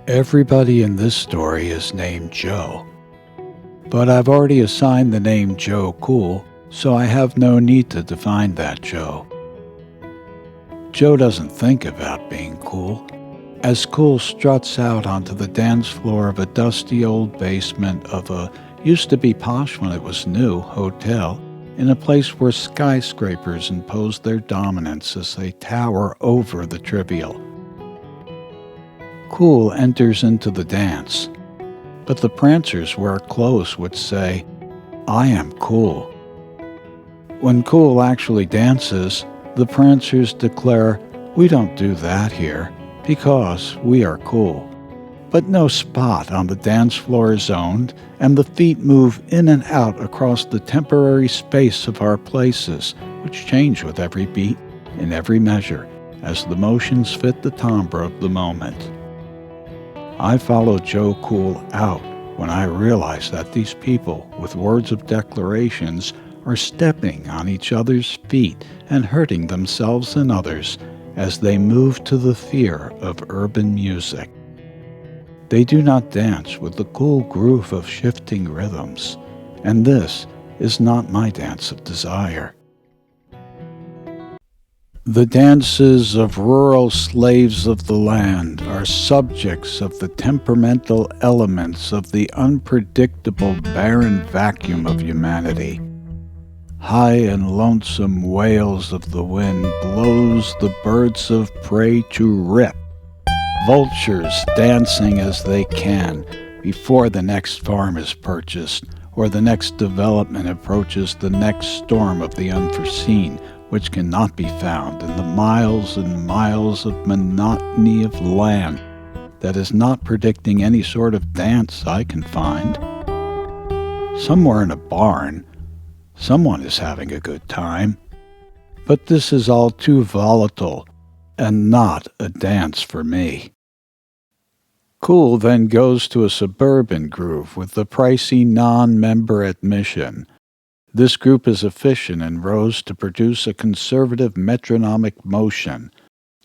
Everybody in this story is named Joe, but I've already assigned the name Joe Cool, so I have no need to define that Joe. Joe doesn't think about being cool, as Cool struts out onto the dance floor of a dusty old basement of a used-to-be posh when it was new hotel, in a place where skyscrapers impose their dominance as they tower over the trivial. Cool enters into the dance, but the prancers wear clothes which say, "I am cool." When Cool actually dances, the prancers declare, "We don't do that here, because we are cool." But no spot on the dance floor is owned, and the feet move in and out across the temporary space of our places, which change with every beat, in every measure, as the motions fit the timbre of the moment. I follow Joe Cool out when I realize that these people, with words of declarations, are stepping on each other's feet and hurting themselves and others as they move to the fear of urban music. They do not dance with the cool groove of shifting rhythms, and this is not my dance of desire. The dances of rural slaves of the land are subjects of the temperamental elements of the unpredictable barren vacuum of humanity. High and lonesome wails of the wind blows the birds of prey to rip, vultures dancing as they can before the next farm is purchased or the next development approaches the next storm of the unforeseen, which cannot be found in the miles and miles of monotony of land that is not predicting any sort of dance I can find. Somewhere in a barn, someone is having a good time, but this is all too volatile and not a dance for me. Cool then goes to a suburban groove with the pricey non-member admission. This group is efficient in rows to produce a conservative metronomic motion.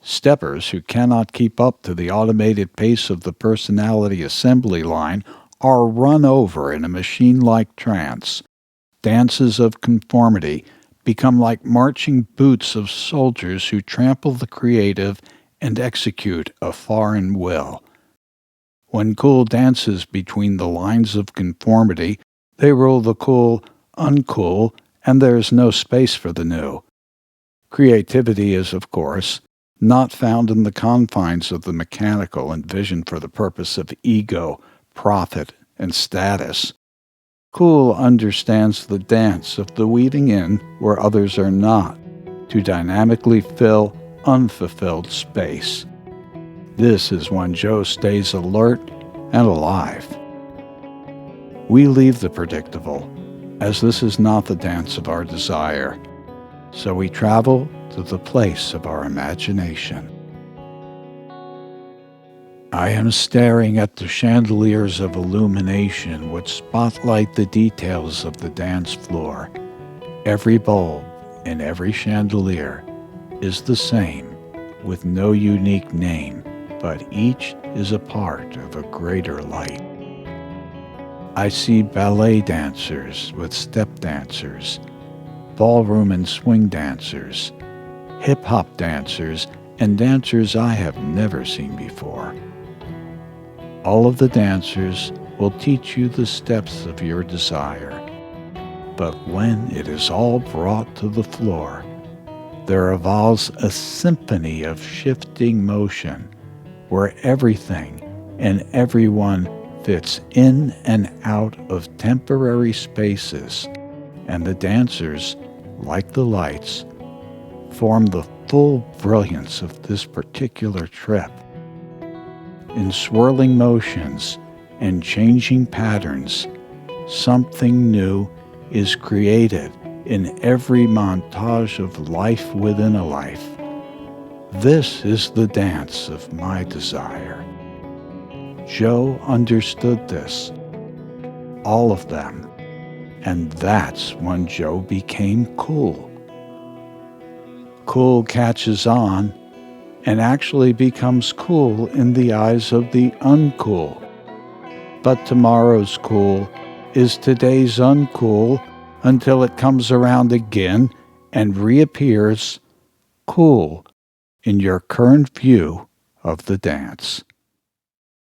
Steppers who cannot keep up to the automated pace of the personality assembly line are run over in a machine-like trance. Dances of conformity become like marching boots of soldiers who trample the creative and execute a foreign will. When Cool dances between the lines of conformity, they rule the cool uncool, and there is no space for the new. Creativity is, of course, not found in the confines of the mechanical envisioned for the purpose of ego, profit, and status. Cool understands the dance of the weaving in where others are not, to dynamically fill unfulfilled space. This is when Joe stays alert and alive. We leave the predictable, as this is not the dance of our desire, so we travel to the place of our imagination. I am staring at the chandeliers of illumination which spotlight the details of the dance floor. Every bulb in every chandelier is the same, with no unique name, but each is a part of a greater light. I see ballet dancers with step dancers, ballroom and swing dancers, hip-hop dancers, and dancers I have never seen before. All of the dancers will teach you the steps of your desire, but when it is all brought to the floor, there evolves a symphony of shifting motion where everything and everyone fits in and out of temporary spaces, and the dancers, like the lights, form the full brilliance of this particular trip. In swirling motions and changing patterns, something new is created in every montage of life within a life. This is the dance of my desire. Joe understood this, all of them, and that's when Joe became cool. Cool catches on, and actually becomes cool in the eyes of the uncool. But tomorrow's cool is today's uncool until it comes around again and reappears cool in your current view of the dance.